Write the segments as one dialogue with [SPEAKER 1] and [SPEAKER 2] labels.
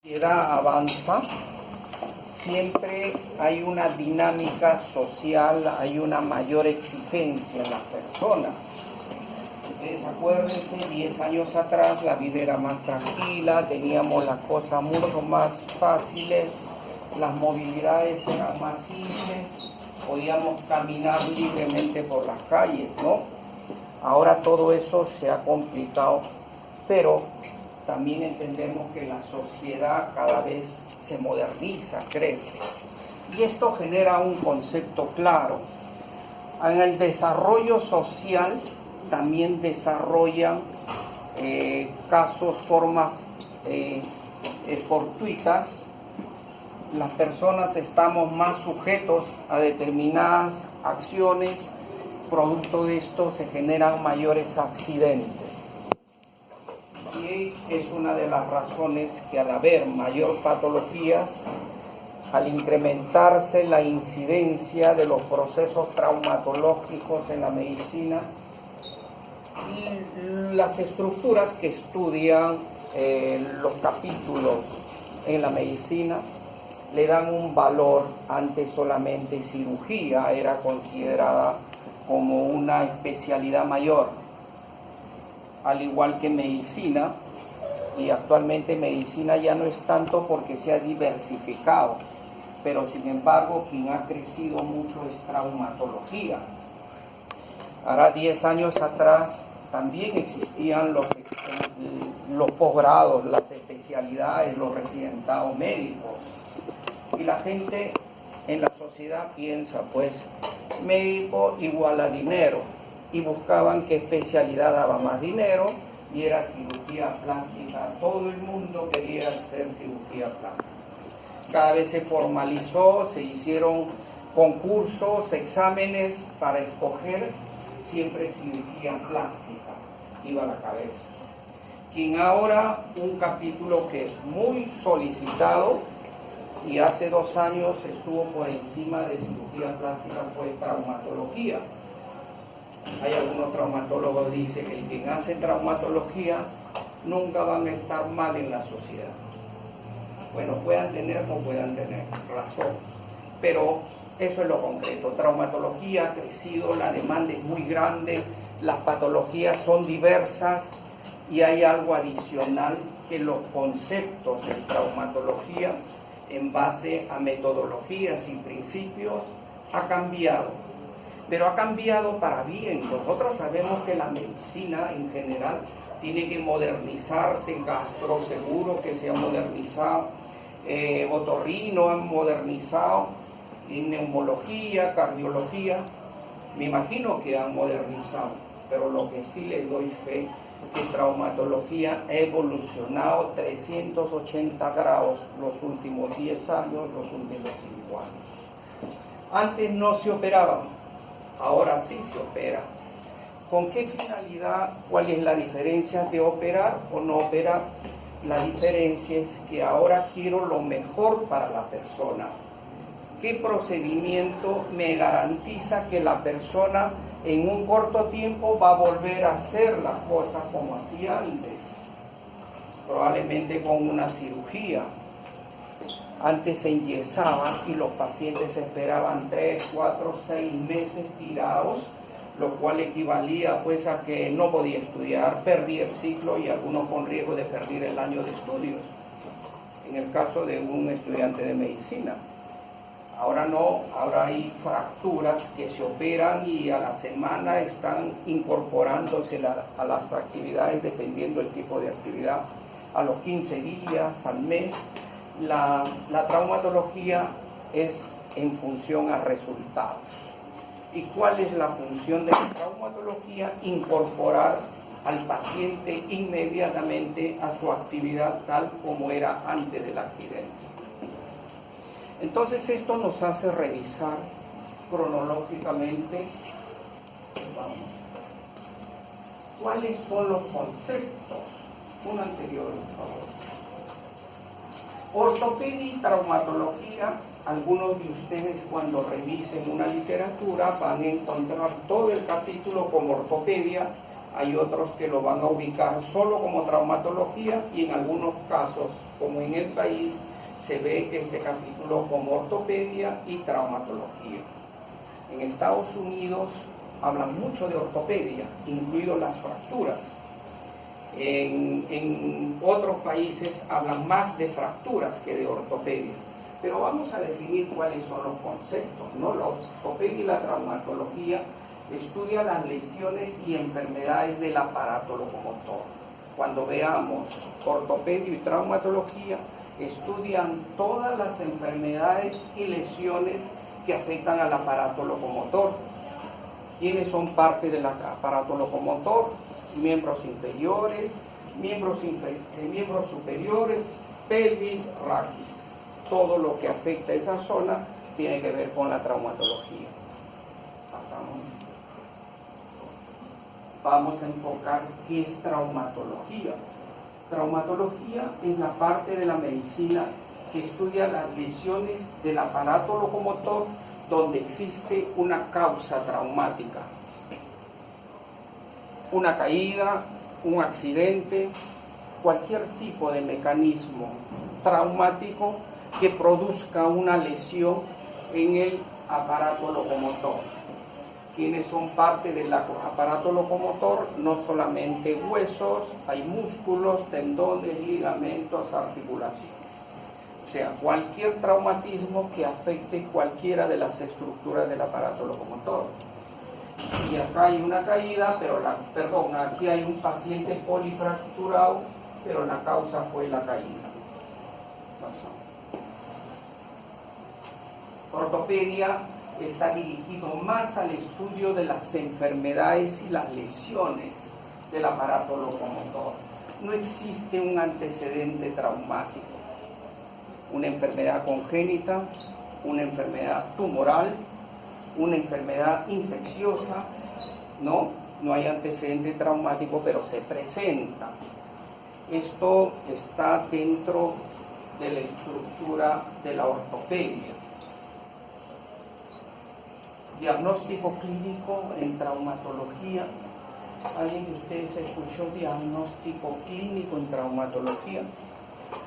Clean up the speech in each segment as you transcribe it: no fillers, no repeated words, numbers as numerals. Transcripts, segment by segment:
[SPEAKER 1] Sociedad avanza, siempre hay una dinámica social, hay una mayor exigencia en las personas. Ustedes acuérdense, 10 años atrás la vida era más tranquila, teníamos las cosas mucho más fáciles, las movilidades eran más simples, podíamos caminar libremente por las calles, ¿no? Ahora todo eso se ha complicado, pero también entendemos que la sociedad cada vez se moderniza, crece. Y esto genera un concepto claro. En el desarrollo social también desarrollan casos, formas fortuitas. Las personas estamos más sujetos a determinadas acciones. Producto de esto se generan mayores accidentes. Y es una de las razones que al haber mayor patologías, al incrementarse la incidencia de los procesos traumatológicos en la medicina, y las estructuras que estudian los capítulos en la medicina le dan un valor. Antes solamente cirugía era considerada como una especialidad mayor, al igual que medicina, y actualmente medicina ya no es tanto porque se ha diversificado, pero sin embargo quien ha crecido mucho es traumatología. Ahora 10 años atrás también existían los posgrados, las especialidades, los residentados médicos, y la gente en la sociedad piensa pues médico igual a dinero, y buscaban qué especialidad daba más dinero, y era cirugía plástica. Todo el mundo quería hacer cirugía plástica. Cada vez se formalizó, se hicieron concursos, exámenes para escoger, siempre cirugía plástica iba a la cabeza. Quien ahora, un capítulo que es muy solicitado y hace 2 años estuvo por encima de cirugía plástica, fue traumatología. Hay algunos traumatólogos que dicen que quien hace traumatología nunca van a estar mal en la sociedad. Bueno, puedan tener o puedan tener razón, pero eso es lo concreto. Traumatología ha crecido, la demanda es muy grande, las patologías son diversas, y hay algo adicional, que los conceptos en traumatología en base a metodologías y principios ha cambiado. Pero ha cambiado para bien. Nosotros sabemos que la medicina en general tiene que modernizarse, gastro seguro que se ha modernizado, otorrino han modernizado, y neumología, cardiología, me imagino que han modernizado, pero lo que sí les doy fe es que traumatología ha evolucionado 380 grados los últimos 10 años, los últimos 5 años. Antes no se operaban, ahora sí se opera. ¿Con qué finalidad? ¿Cuál es la diferencia de operar o no operar? La diferencia es que ahora quiero lo mejor para la persona. ¿Qué procedimiento me garantiza que la persona en un corto tiempo va a volver a hacer las cosas como hacía antes? Probablemente con una cirugía. Antes se enyesaba y los pacientes esperaban 3, 4, 6 meses tirados, lo cual equivalía pues a que no podía estudiar, perdía el ciclo, y algunos con riesgo de perder el año de estudios, en el caso de un estudiante de medicina. Ahora no, ahora hay fracturas que se operan y a la semana están incorporándose a las actividades, dependiendo del tipo de actividad, a los 15 días, al mes. La traumatología es en función a resultados. ¿Y cuál es la función de la traumatología? Incorporar al paciente inmediatamente a su actividad tal como era antes del accidente. Entonces esto nos hace revisar cronológicamente, cuáles son los conceptos. Un anterior, por favor. Ortopedia y traumatología. Algunos de ustedes, cuando revisen una literatura, van a encontrar todo el capítulo como ortopedia. Hay otros que lo van a ubicar solo como traumatología, y en algunos casos como en el país, se ve este capítulo como ortopedia y traumatología. En Estados Unidos hablan mucho de ortopedia, incluido las fracturas. En otros países hablan más de fracturas que de ortopedia. Pero vamos a definir cuáles son los conceptos, ¿no? La ortopedia y la traumatología estudian las lesiones y enfermedades del aparato locomotor. Cuando veamos ortopedia y traumatología, estudian todas las enfermedades y lesiones que afectan al aparato locomotor. ¿Quiénes son parte del aparato locomotor? Miembros inferiores, miembros superiores, pelvis, raquis. Todo lo que afecta a esa zona tiene que ver con la traumatología. Vamos a enfocar qué es traumatología. Traumatología es la parte de la medicina que estudia las lesiones del aparato locomotor donde existe una causa traumática. Una caída, un accidente, cualquier tipo de mecanismo traumático que produzca una lesión en el aparato locomotor. Quienes son parte del aparato locomotor, no solamente huesos, hay músculos, tendones, ligamentos, articulaciones. O sea, cualquier traumatismo que afecte cualquiera de las estructuras del aparato locomotor. Y acá hay una caída, aquí hay un paciente polifracturado, pero la causa fue la caída. Ortopedia está dirigido más al estudio de las enfermedades y las lesiones del aparato locomotor. No existe un antecedente traumático, una enfermedad congénita, una enfermedad tumoral, una enfermedad infecciosa, no hay antecedente traumático, pero se presenta. Esto está dentro de la estructura de la ortopedia. Diagnóstico clínico en traumatología. ¿Alguien de ustedes escuchó diagnóstico clínico en traumatología?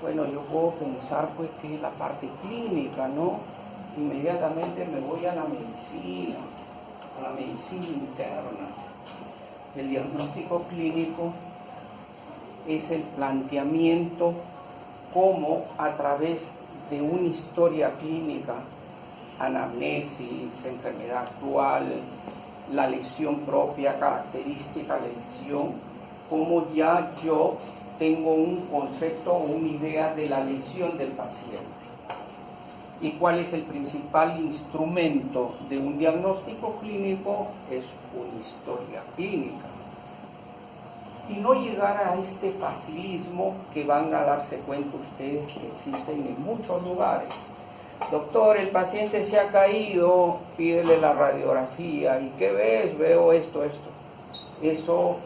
[SPEAKER 1] Bueno, yo puedo pensar pues que la parte clínica, ¿no? Inmediatamente me voy a la medicina interna. El diagnóstico clínico es el planteamiento cómo a través de una historia clínica, anamnesis, enfermedad actual, la lesión propia, característica de lesión, cómo ya yo tengo un concepto o una idea de la lesión del paciente. ¿Y cuál es el principal instrumento de un diagnóstico clínico? Es una historia clínica. Y no llegar a este facilismo que van a darse cuenta ustedes que existen en muchos lugares. Doctor, el paciente se ha caído, pídele la radiografía. ¿Y qué ves? Veo esto. Eso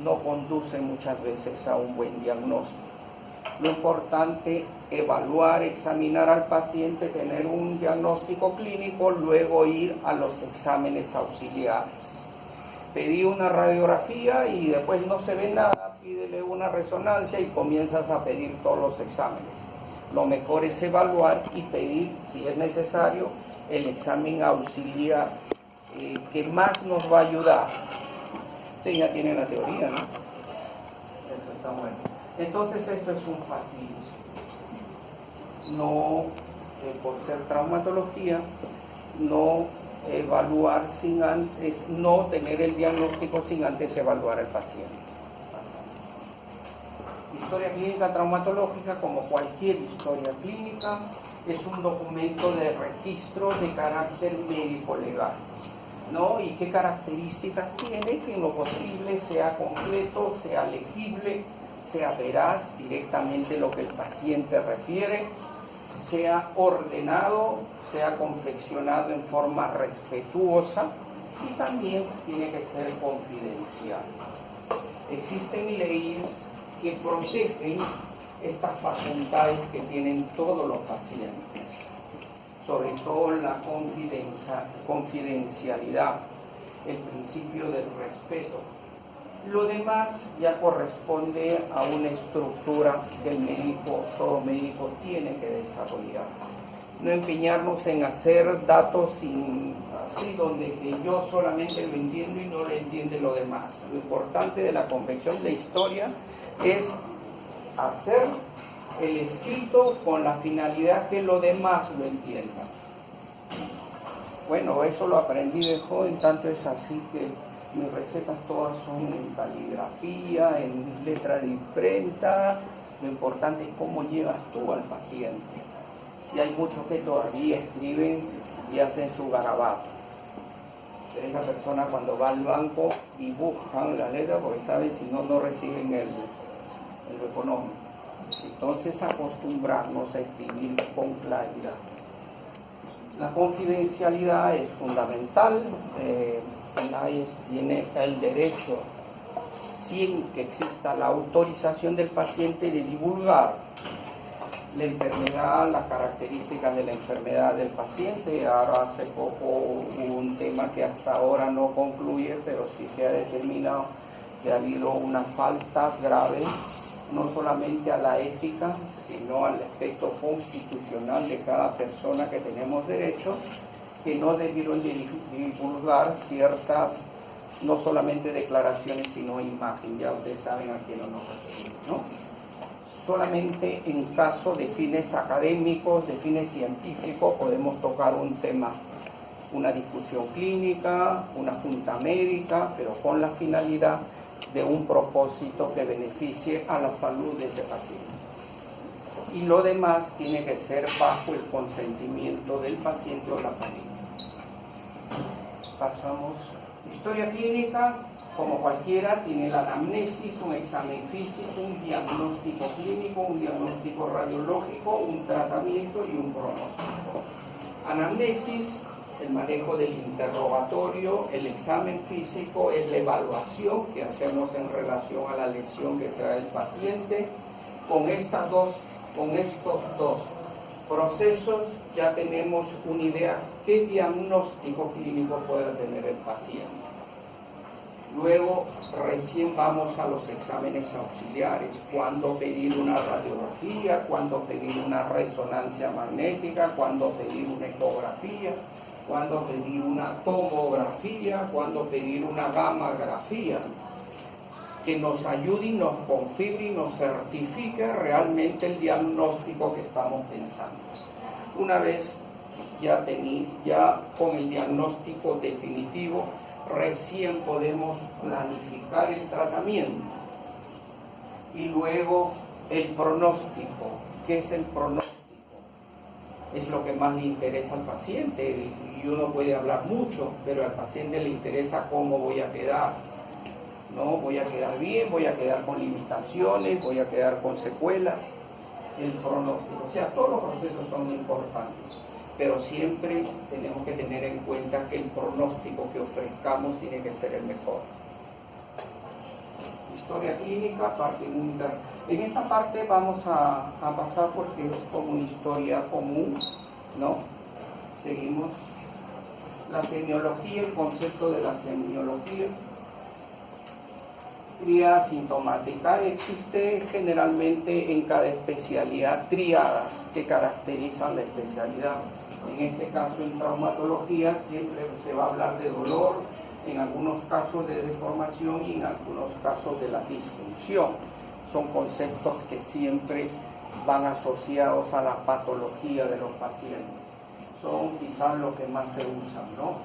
[SPEAKER 1] no conduce muchas veces a un buen diagnóstico. Lo importante, evaluar, examinar al paciente, tener un diagnóstico clínico, luego ir a los exámenes auxiliares. Pedí una radiografía y después no se ve nada, pídele una resonancia y comienzas a pedir todos los exámenes. Lo mejor es evaluar y pedir, si es necesario, el examen auxiliar que más nos va a ayudar. Usted ya tiene la teoría, ¿no? Eso está bueno. Entonces esto es un facilismo. No, por ser traumatología, no evaluar sin antes, no tener el diagnóstico sin antes evaluar al paciente. Historia clínica traumatológica, como cualquier historia clínica, es un documento de registro de carácter médico-legal, ¿no? ¿Y qué características tiene? Que en lo posible sea completo, sea legible, sea veraz directamente lo que el paciente refiere, sea ordenado, sea confeccionado en forma respetuosa y también tiene que ser confidencial. Existen leyes que protegen estas facultades que tienen todos los pacientes, sobre todo la confidencialidad, el principio del respeto. Lo demás ya corresponde a una estructura que todo médico tiene que desarrollar. No empeñarnos en hacer datos así donde que yo solamente lo entiendo y no lo entiende lo demás. Lo importante de la confección de la historia es hacer el escrito con la finalidad que lo demás lo entienda. Bueno, eso lo aprendí de joven, tanto es así que mis recetas todas son en caligrafía, en letra de imprenta. Lo importante es cómo llegas tú al paciente. Y hay muchos que todavía escriben y hacen su garabato. Pero esa persona cuando va al banco dibujan la letra porque saben si no, no reciben el económico. Entonces acostumbrarnos a escribir con claridad. La confidencialidad es fundamental. Nadie tiene el derecho, sin que exista la autorización del paciente, de divulgar la enfermedad, las características de la enfermedad del paciente. Ahora hace poco hubo un tema que hasta ahora no concluye, pero sí se ha determinado que ha habido una falta grave, no solamente a la ética, sino al aspecto constitucional de cada persona que tenemos derecho, que no debieron divulgar ciertas, no solamente declaraciones, sino imagen. Ya ustedes saben a quién nos referimos, ¿no? Solamente en caso de fines académicos, de fines científicos, podemos tocar un tema, una discusión clínica, una junta médica, pero con la finalidad de un propósito que beneficie a la salud de ese paciente. Y lo demás tiene que ser bajo el consentimiento del paciente o la familia. Pasamos. Historia clínica, como cualquiera, tiene la anamnesis, un examen físico, un diagnóstico clínico, un diagnóstico radiológico, un tratamiento y un pronóstico. Anamnesis, el manejo del interrogatorio. El examen físico es la evaluación que hacemos en relación a la lesión que trae el paciente. Con estos dos procesos ya tenemos una idea qué diagnóstico clínico puede tener el paciente. Luego recién vamos a los exámenes auxiliares, cuándo pedir una radiografía, cuándo pedir una resonancia magnética, cuándo pedir una ecografía, cuándo pedir una tomografía, cuándo pedir una gammagrafía, que nos ayude y nos confirme y nos certifique realmente el diagnóstico que estamos pensando. Una vez ya con el diagnóstico definitivo, recién podemos planificar el tratamiento. Y luego el pronóstico. ¿Qué es el pronóstico? Es lo que más le interesa al paciente, y uno puede hablar mucho, pero al paciente le interesa cómo voy a quedar. No, voy a quedar bien, voy a quedar con limitaciones, voy a quedar con secuelas. El pronóstico, o sea, todos los procesos son importantes, pero siempre tenemos que tener en cuenta que el pronóstico que ofrezcamos tiene que ser el mejor. Historia clínica, parte única. En esta parte vamos a pasar porque es como una historia común, ¿no? Seguimos. La semiología, el concepto de la semiología. Tríada sintomática. Existe generalmente en cada especialidad tríadas que caracterizan la especialidad. En este caso, en traumatología, siempre se va a hablar de dolor, en algunos casos de deformación y en algunos casos de la disfunción. Son conceptos que siempre van asociados a la patología de los pacientes. Son quizás los que más se usan, ¿no?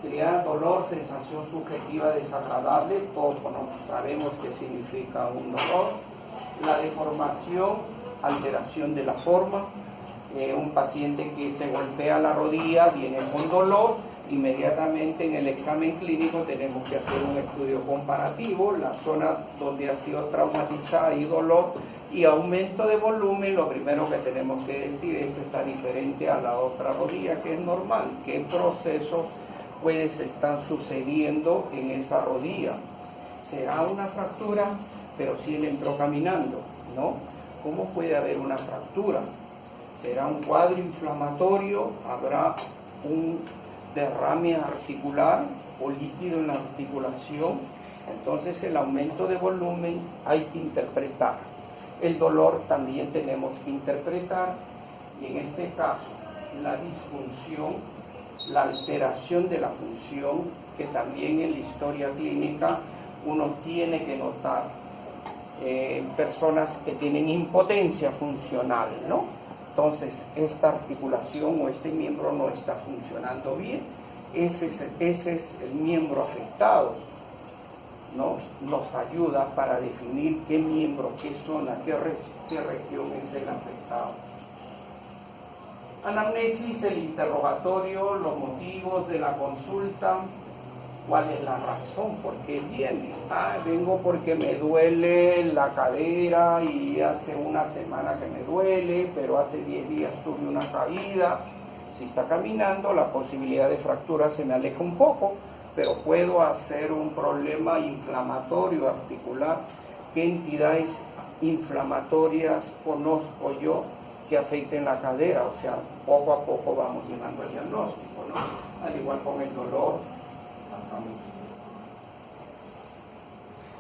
[SPEAKER 1] Tríada, dolor, sensación subjetiva desagradable, todos sabemos qué significa un dolor. La deformación, alteración de la forma. Un paciente que se golpea la rodilla viene con dolor, inmediatamente en el examen clínico tenemos que hacer un estudio comparativo, la zona donde ha sido traumatizada y dolor y aumento de volumen. Lo primero que tenemos que decir, esto está diferente a la otra rodilla, que es normal. ¿Qué procesos están sucediendo en esa rodilla? ¿Será una fractura? Pero si él entró caminando, ¿no? ¿Cómo puede haber una fractura? ¿Será un cuadro inflamatorio? ¿Habrá un derrame articular o líquido en la articulación? Entonces el aumento de volumen hay que interpretar. El dolor también tenemos que interpretar, y en este caso la disfunción, la alteración de la función, que también en la historia clínica uno tiene que notar personas que tienen impotencia funcional, ¿no? Entonces esta articulación o este miembro no está funcionando bien, ese es el miembro afectado, ¿no? Nos ayuda para definir qué miembro, qué zona, qué región es el afectado. Anamnesis, el interrogatorio, los motivos de la consulta, cuál es la razón por qué viene. Vengo porque me duele la cadera y hace una semana que me duele, pero hace 10 días tuve una caída. Si está caminando, la posibilidad de fractura se me aleja un poco, pero puedo hacer un problema inflamatorio articular. ¿Qué entidades inflamatorias conozco yo que afecten la cadera? O sea, poco a poco vamos llegando al diagnóstico, ¿no? Al igual con el dolor.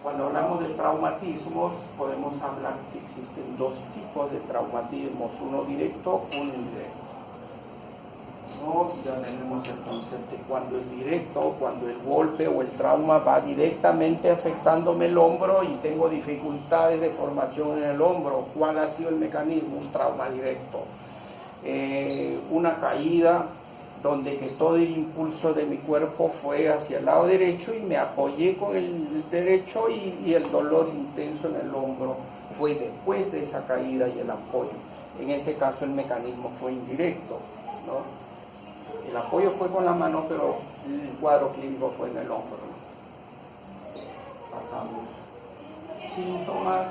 [SPEAKER 1] Cuando hablamos de traumatismos, podemos hablar que existen dos tipos de traumatismos, uno directo, uno indirecto. No, ya tenemos el concepto de cuando es directo, cuando el golpe o el trauma va directamente afectándome el hombro y tengo dificultades de formación en el hombro. ¿Cuál ha sido el mecanismo? Un trauma directo. Una caída donde que todo el impulso de mi cuerpo fue hacia el lado derecho y me apoyé con el derecho y el dolor intenso en el hombro fue después de esa caída y el apoyo. En ese caso el mecanismo fue indirecto, ¿no? El apoyo fue con la mano, pero el cuadro clínico fue en el hombro, ¿no? Pasamos. Síntomas,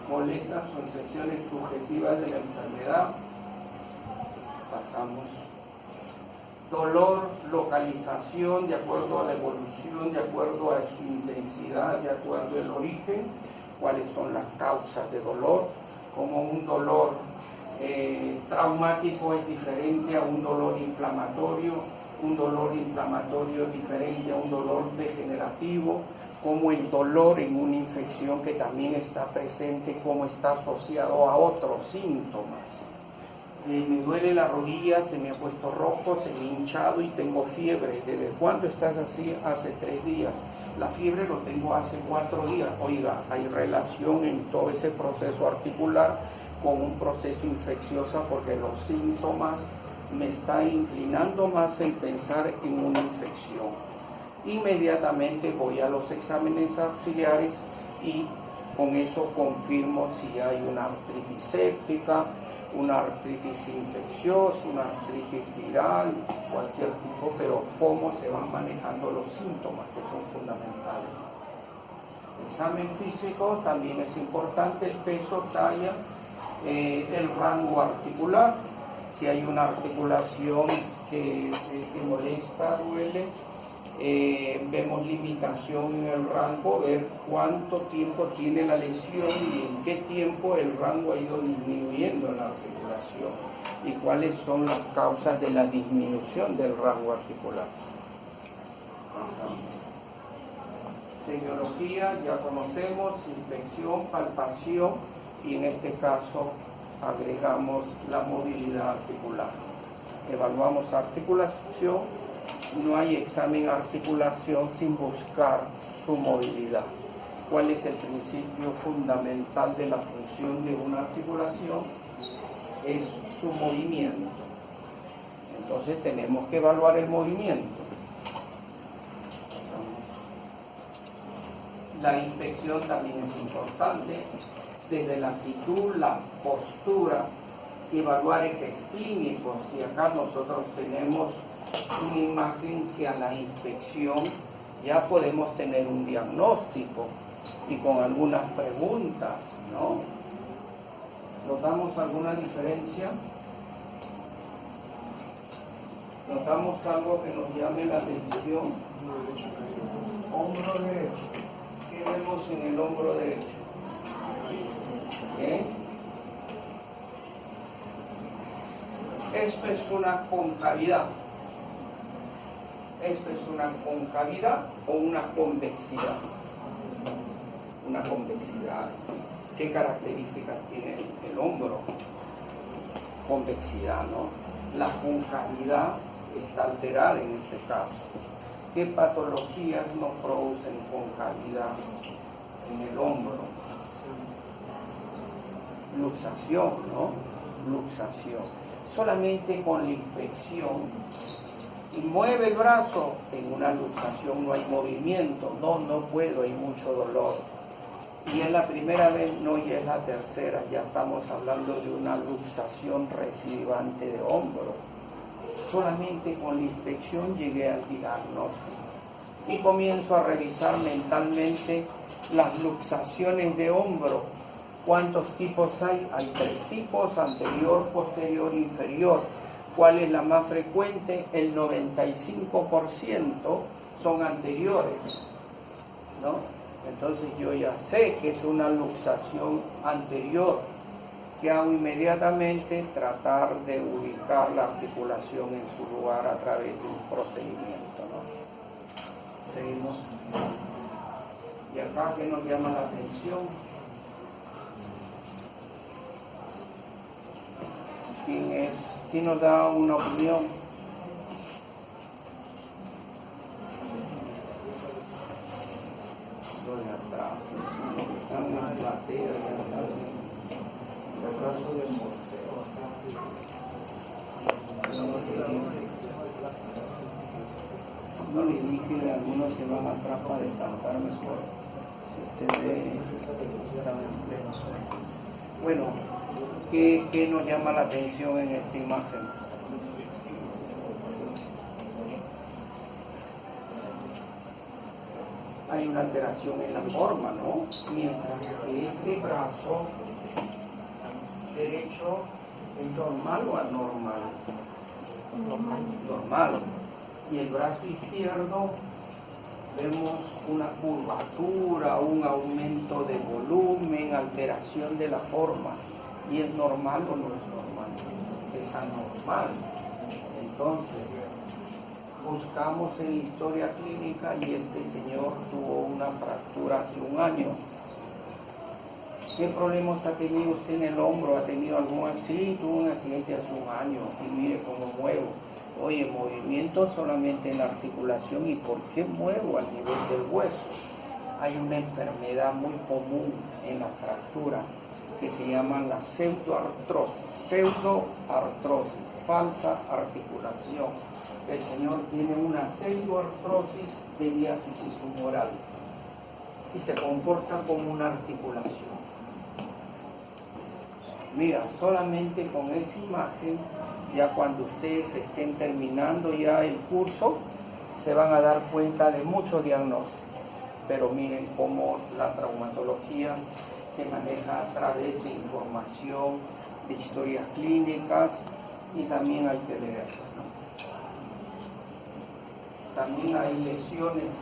[SPEAKER 1] molestias o sensaciones subjetivas de la enfermedad. Pasamos. Dolor, localización, de acuerdo a la evolución, de acuerdo a su intensidad, de acuerdo al origen, cuáles son las causas de dolor, como un dolor traumático es diferente a un dolor inflamatorio es diferente a un dolor degenerativo, como el dolor en una infección que también está presente, como está asociado a otros síntomas. Me duele la rodilla, se me ha puesto rojo, se me ha hinchado y tengo fiebre. ¿Desde cuándo estás así? Hace 3 días. La fiebre lo tengo hace 4 días. Oiga, hay relación en todo ese proceso articular con un proceso infeccioso, porque los síntomas me están inclinando más en pensar en una infección. Inmediatamente voy a los exámenes auxiliares y con eso confirmo si hay una artritis séptica, una artritis infecciosa, una artritis viral, cualquier tipo, pero cómo se van manejando los síntomas, que son fundamentales. Examen físico también es importante, el peso, talla, el rango articular, si hay una articulación que molesta, duele, vemos limitación en el rango, ver cuánto tiempo tiene la lesión y en qué tiempo el rango ha ido disminuyendo en la articulación y cuáles son las causas de la disminución del rango articular. Semiología, ya conocemos, inspección, palpación y en este caso agregamos la movilidad articular. Evaluamos articulación, no hay examen articulación sin buscar su movilidad. ¿Cuál es el principio fundamental de la función de una articulación? Es su movimiento. Entonces tenemos que evaluar el movimiento. La inspección también es importante, desde la actitud, la postura, evaluar ejes clínicos, y acá nosotros tenemos una imagen que a la inspección ya podemos tener un diagnóstico y con algunas preguntas, ¿no? ¿Notamos alguna diferencia? ¿Notamos algo que nos llame la atención? Hombro derecho. ¿Qué vemos en el hombro derecho? ¿Qué? Esto es una concavidad. Esto es una concavidad o una convexidad. una convexidad. ¿Qué características tiene el hombro? Convexidad, ¿no? La concavidad está alterada en este caso. ¿Qué patologías no producen concavidad en el hombro? Luxación, ¿no? Luxación. Solamente con la inspección y mueve el brazo, en una luxación no hay movimiento, no puedo, hay mucho dolor. Y es la primera vez, no, y es la tercera, ya estamos hablando de una luxación recidivante de hombro. Solamente con la inspección llegué al diagnóstico y comienzo a revisar mentalmente las luxaciones de hombro. ¿Cuántos tipos hay? Hay 3 tipos: anterior, posterior, inferior. ¿Cuál es la más frecuente? El 95% son anteriores, ¿no? Entonces yo ya sé que es una luxación anterior. ¿Qué hago inmediatamente? Tratar de ubicar la articulación en su lugar a través de un procedimiento, ¿no? Seguimos. Y acá, ¿qué nos llama la atención? ¿Quién es? ¿Quién nos da una opinión? Lo de atrás, están en la platea, el brazo de morfeo. No les dije que algunos se van atrás para descansar mejor. Si usted ve, están en pleno. Bueno, ¿qué nos llama la atención en esta imagen? Hay una alteración en la forma, ¿no? Mientras que este brazo derecho es normal o anormal. Normal. Y el brazo izquierdo vemos una curvatura, un aumento de volumen, alteración de la forma. ¿Y es normal o no es normal? Es anormal. Entonces, buscamos en la historia clínica y este señor tuvo una fractura hace un año. ¿Qué problemas ha tenido usted en el hombro? ¿Ha tenido algún accidente? Tuvo un accidente hace un año y mire cómo muevo. Oye, movimiento solamente en la articulación. ¿Y por qué muevo al nivel del hueso? Hay una enfermedad muy común en las fracturas que se llama la pseudoartrosis. Pseudoartrosis, falsa articulación. El señor tiene una pseudoartrosis de diáfisis humeral y se comporta como una articulación. Mira, solamente con esa imagen, ya cuando ustedes estén terminando ya el curso, se van a dar cuenta de muchos diagnósticos. Pero miren cómo la traumatología se maneja a través de información, de historias clínicas, y también hay que leerla, ¿no? También hay lesiones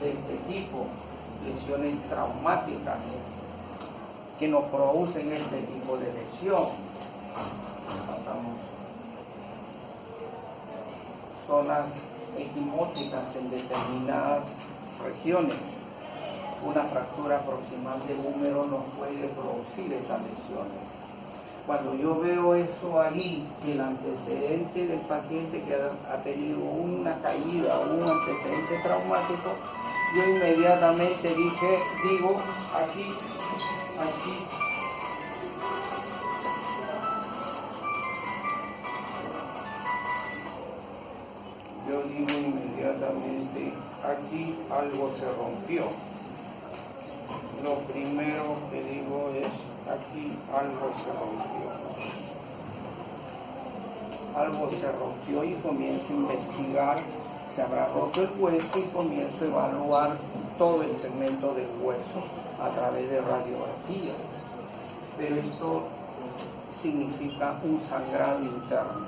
[SPEAKER 1] de este tipo, lesiones traumáticas, que nos producen este tipo de lesión. Zonas equimóticas en determinadas regiones. Una fractura proximal de húmero nos puede producir esas lesiones. Cuando yo veo eso ahí, el antecedente del paciente que ha tenido una caída o un antecedente traumático, yo inmediatamente digo, aquí, yo digo inmediatamente, aquí algo se rompió. Lo primero que digo es, aquí algo se rompió. Algo se rompió y comienzo a investigar, se habrá roto el hueso y comienzo a evaluar todo el segmento del hueso a través de radiografías. Pero esto significa un sangrado interno.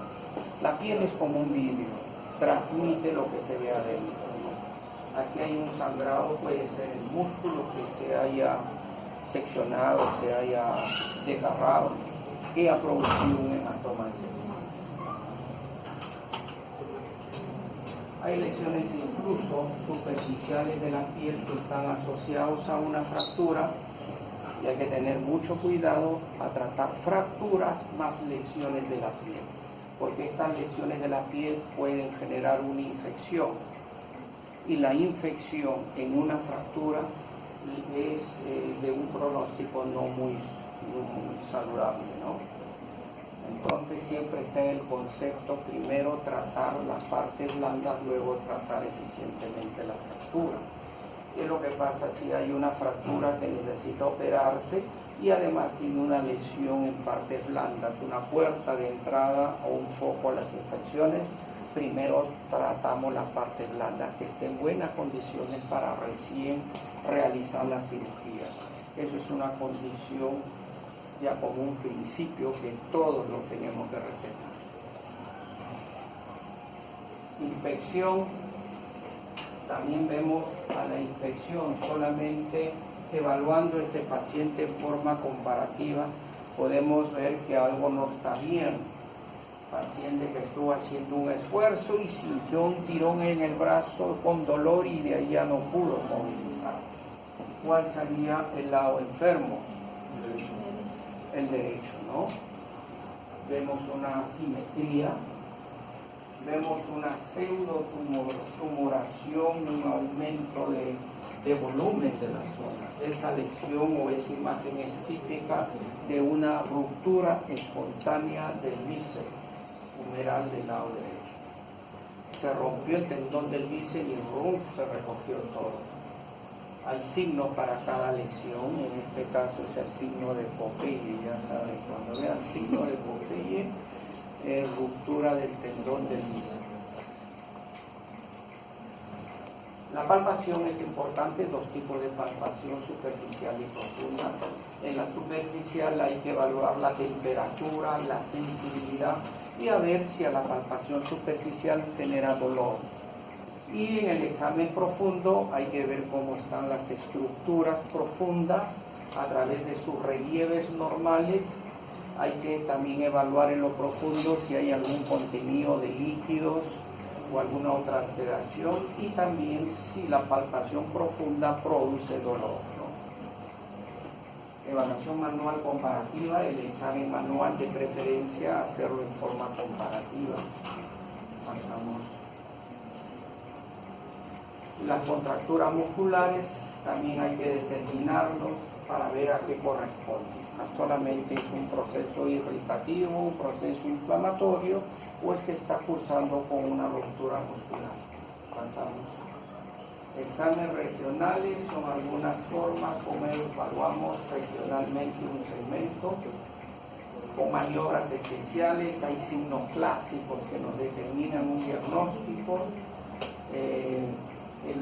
[SPEAKER 1] La piel es como un vidrio, transmite lo que se ve adentro. Aquí hay un sangrado, puede ser el músculo que se haya seccionado, se haya desgarrado, que ha producido un hematoma. Hay lesiones incluso superficiales de la piel que están asociados a una fractura, y hay que tener mucho cuidado a tratar fracturas más lesiones de la piel, porque estas lesiones de la piel pueden generar una infección, y la infección en una fractura es de un pronóstico no muy saludable, ¿no? Entonces siempre está en el concepto, primero tratar las partes blandas, luego tratar eficientemente la fractura. ¿Qué es lo que pasa si hay una fractura que necesita operarse y además tiene una lesión en partes blandas, una puerta de entrada o un foco a las infecciones? Primero tratamos las partes blandas, que estén en buenas condiciones para recién realizar la cirugía. Eso es una condición ya como un principio que todos lo tenemos que respetar. Inspección, también vemos a la inspección solamente evaluando este paciente en forma comparativa, podemos ver que algo no está bien. Paciente que estuvo haciendo un esfuerzo y sintió un tirón en el brazo con dolor y de ahí ya no pudo movilizar. ¿Cuál sería el lado enfermo? El derecho, ¿no? Vemos una asimetría, vemos una pseudotumoración, un aumento de volumen de la zona. Esa lesión o esa imagen es típica de una ruptura espontánea del bíceps humeral del lado derecho. Se rompió el tendón del bíceps y se recogió todo. Hay signos para cada lesión, en este caso es el signo de Popeye, ya saben, cuando vean signo de Popeye, ruptura del tendón del bíceps. La palpación es importante, dos tipos de palpación, superficial y profunda. En la superficial hay que evaluar la temperatura, la sensibilidad y a ver si a la palpación superficial genera dolor. Y en el examen profundo hay que ver cómo están las estructuras profundas a través de sus relieves normales. Hay que también evaluar en lo profundo si hay algún contenido de líquidos o alguna otra alteración, y también si la palpación profunda produce dolor, ¿no? Evaluación manual comparativa, el examen manual de preferencia hacerlo en forma comparativa. Pasamos. Las contracturas musculares también hay que determinarlos para ver a qué corresponde. No solamente es un proceso irritativo, un proceso inflamatorio, o es que está cursando con una ruptura muscular. Pasamos. Exámenes regionales son algunas formas como evaluamos regionalmente un segmento. Con maniobras especiales, hay signos clásicos que nos determinan un diagnóstico.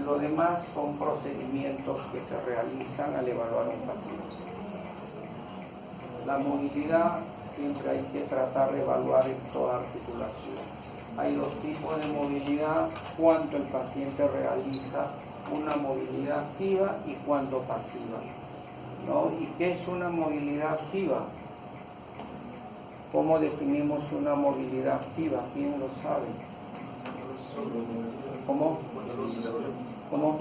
[SPEAKER 1] Lo demás son procedimientos que se realizan al evaluar un paciente. La movilidad siempre hay que tratar de evaluar en toda articulación. Hay dos tipos de movilidad, cuando el paciente realiza una movilidad activa y cuando pasiva, ¿no? ¿Y qué es una movilidad activa? ¿Cómo definimos una movilidad activa? ¿Quién lo sabe? ¿Cómo? ¿Cómo?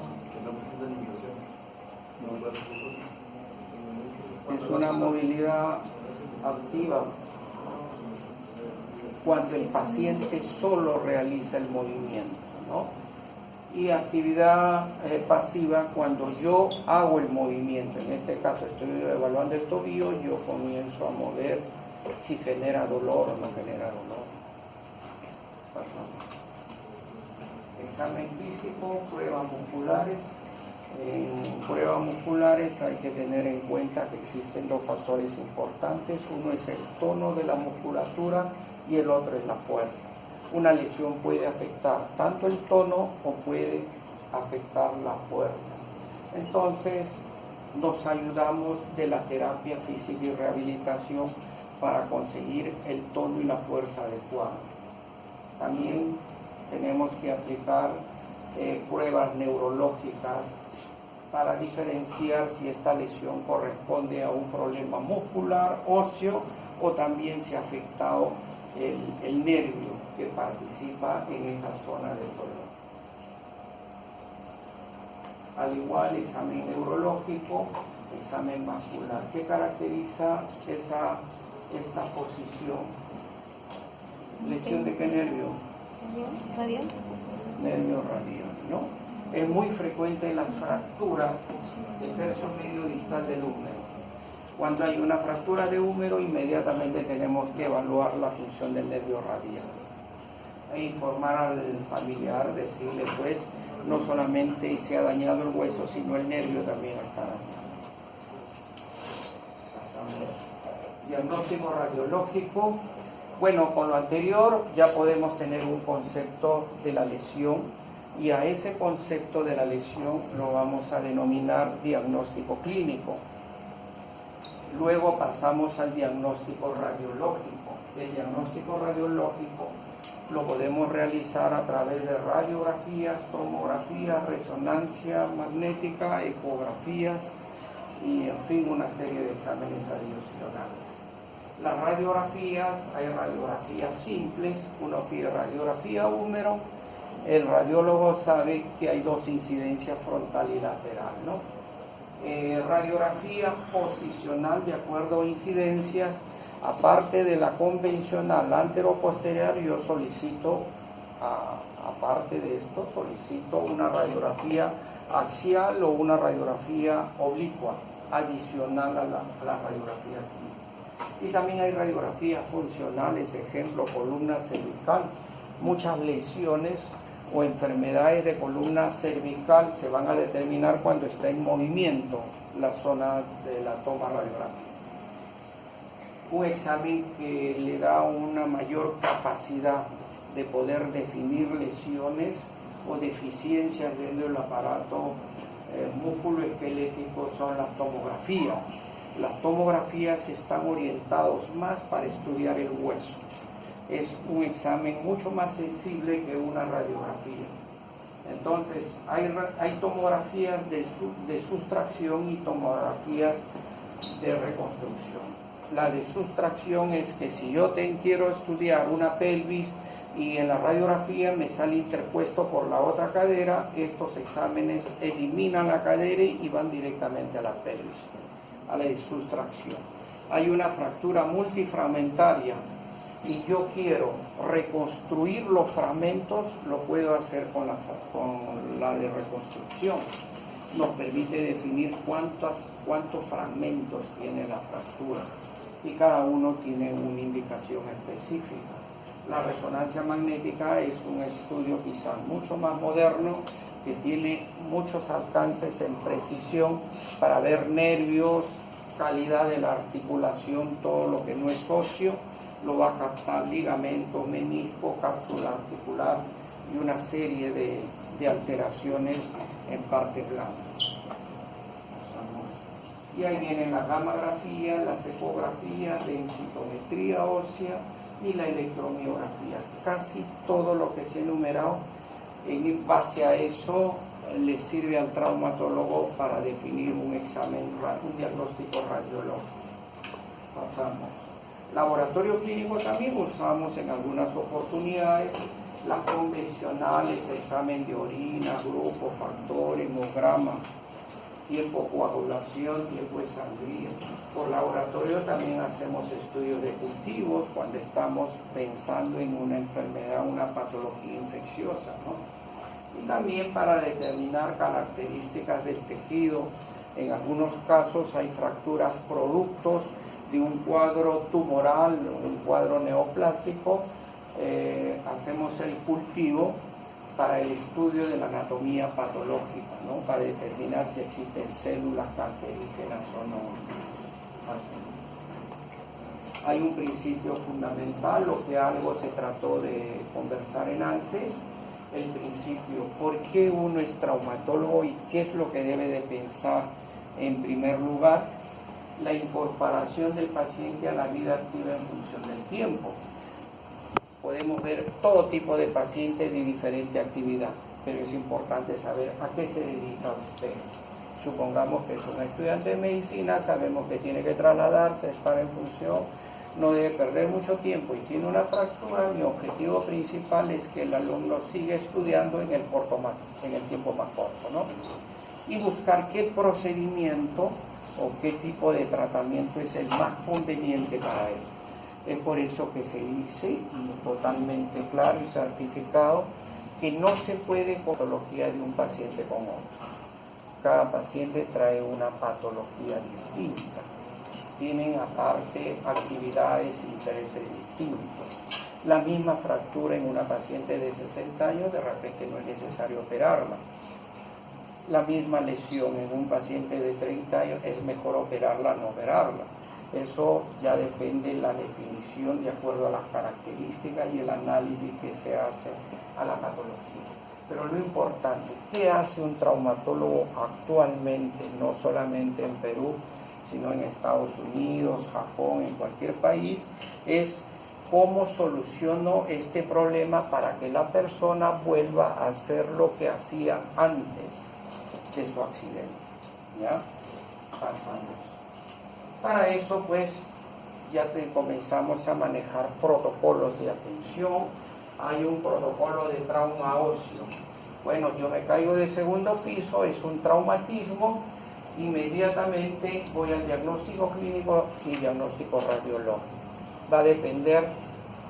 [SPEAKER 1] Es una movilidad activa cuando el paciente solo realiza el movimiento, ¿no? Y actividad pasiva cuando yo hago el movimiento. En este caso estoy evaluando el tobillo, yo comienzo a mover si genera dolor o no genera dolor. Pasamos. Examen físico, pruebas musculares. En pruebas musculares hay que tener en cuenta que existen dos factores importantes. Uno es el tono de la musculatura y el otro es la fuerza. Una lesión puede afectar tanto el tono o puede afectar la fuerza. Entonces nos ayudamos de la terapia física y rehabilitación para conseguir el tono y la fuerza adecuada. También tenemos que aplicar pruebas neurológicas para diferenciar si esta lesión corresponde a un problema muscular, óseo, o también si ha afectado el nervio que participa en esa zona del dolor. Al igual, examen neurológico, examen vascular. ¿Qué caracteriza esta posición? ¿Lesión de qué nervio?
[SPEAKER 2] Radial.
[SPEAKER 1] Nervio radial, ¿no? Es muy frecuente en las fracturas del tercio medio distal del húmero. Cuando hay una fractura de húmero, inmediatamente tenemos que evaluar la función del nervio radial e informar al familiar, decirle pues, no solamente se ha dañado el hueso, sino el nervio también está dañado. Diagnóstico radiológico. Bueno, con lo anterior ya podemos tener un concepto de la lesión, y a ese concepto de la lesión lo vamos a denominar diagnóstico clínico. Luego pasamos al diagnóstico radiológico. El diagnóstico radiológico lo podemos realizar a través de radiografías, tomografías, resonancia magnética, ecografías y, en fin, una serie de exámenes adicionales. Las radiografías, hay radiografías simples, uno pide radiografía húmero, el radiólogo sabe que hay dos incidencias, frontal y lateral, ¿no? Radiografía posicional de acuerdo a incidencias, aparte de la convencional antero-posterior, yo solicito, aparte de esto, solicito una radiografía axial o una radiografía oblicua, adicional a la radiografía axial. Y también hay radiografías funcionales, ejemplo, columna cervical. Muchas lesiones o enfermedades de columna cervical se van a determinar cuando está en movimiento la zona de la toma radiográfica. Un examen que le da una mayor capacidad de poder definir lesiones o deficiencias dentro del aparato músculo-esquelético son las tomografías. Las tomografías están orientadas más para estudiar el hueso. Es un examen mucho más sensible que una radiografía. Entonces, hay tomografías de sustracción y tomografías de reconstrucción. La de sustracción es que si yo quiero estudiar una pelvis y en la radiografía me sale interpuesto por la otra cadera, estos exámenes eliminan la cadera y van directamente a la pelvis, a la de sustracción. Hay una fractura multifragmentaria y yo quiero reconstruir los fragmentos, lo puedo hacer con la de reconstrucción. Nos permite definir cuántos fragmentos tiene la fractura y cada uno tiene una indicación específica. La resonancia magnética es un estudio quizás mucho más moderno que tiene muchos alcances en precisión para ver nervios, calidad de la articulación, todo lo que no es óseo lo va a captar, ligamento, menisco, cápsula articular y una serie de alteraciones en partes blandas. Y ahí vienen la gammagrafía, las ecografías, densitometría ósea y la electromiografía. Casi todo lo que se ha enumerado, en base a eso le sirve al traumatólogo para definir un examen, un diagnóstico radiológico. Pasamos. Laboratorio clínico también usamos en algunas oportunidades las convencionales, examen de orina, grupo, factor, hemograma, tiempo coagulación, tiempo de sangría. Por laboratorio también hacemos estudios de cultivos cuando estamos pensando en una enfermedad, una patología infecciosa, ¿no? Y también para determinar características del tejido. En algunos casos hay fracturas productos de un cuadro tumoral, un cuadro neoplásico. Hacemos el cultivo para el estudio de la anatomía patológica, ¿no? Para determinar si existen células cancerígenas o no. Hay un principio fundamental, lo que algo se trató de conversar en antes, el principio, ¿por qué uno es traumatólogo y qué es lo que debe de pensar? En primer lugar, la incorporación del paciente a la vida activa en función del tiempo. Podemos ver todo tipo de pacientes de diferente actividad, pero es importante saber a qué se dedica usted. Supongamos que es un estudiante de medicina, sabemos que tiene que trasladarse, estar en función, no debe perder mucho tiempo y tiene una fractura. Mi objetivo principal es que el alumno siga estudiando en el tiempo más corto, ¿no? y buscar qué procedimiento o qué tipo de tratamiento es el más conveniente para él. Es por eso que se dice, y totalmente claro y certificado, que no se puede con patología de un paciente con otro. Cada paciente trae una patología distinta. Tienen aparte actividades e intereses distintos. La misma fractura en una paciente de 60 años, de repente no es necesario operarla. La misma lesión en un paciente de 30 años, es mejor operarla, no operarla. Eso ya depende de la definición de acuerdo a las características y el análisis que se hace a la patología. Pero lo importante, ¿qué hace un traumatólogo actualmente, no solamente en Perú, sino en Estados Unidos, Japón, en cualquier país? Es cómo soluciono este problema para que la persona vuelva a hacer lo que hacía antes de su accidente. ¿Ya? Pasamos. Para eso, pues, ya comenzamos a manejar protocolos de atención. Hay un protocolo de trauma óseo. Bueno, yo me caigo de segundo piso, es un traumatismo, inmediatamente voy al diagnóstico clínico y diagnóstico radiológico. Va a depender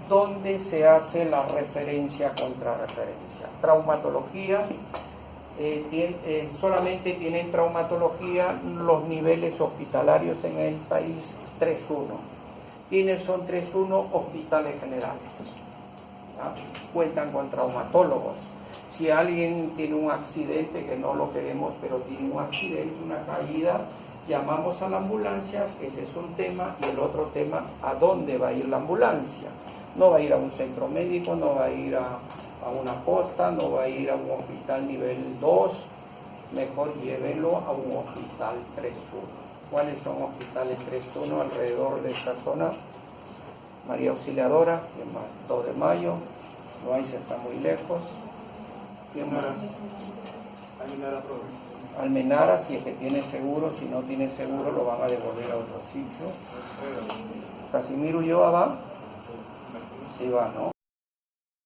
[SPEAKER 1] dónde se hace la referencia contra referencia. Traumatología, solamente tienen traumatología los niveles hospitalarios en el país 3-1. ¿Quiénes son 3-1? Hospitales generales. ¿Ya? Cuentan con traumatólogos. Si alguien tiene un accidente, que no lo queremos, pero tiene un accidente, una caída, llamamos a la ambulancia, ese es un tema, y el otro tema, ¿a dónde va a ir la ambulancia? No va a ir a un centro médico, no va a ir a una posta, no va a ir a un hospital nivel 2, mejor llévelo a un hospital 3-1. ¿Cuáles son hospitales 3-1 alrededor de esta zona? María Auxiliadora, 2 de Mayo, Loaiza está muy lejos. ¿Quién más? Almenara, si es que tiene seguro, si no tiene seguro lo van a devolver a otro sitio. Casimiro Ulloa va, sí va, ¿no?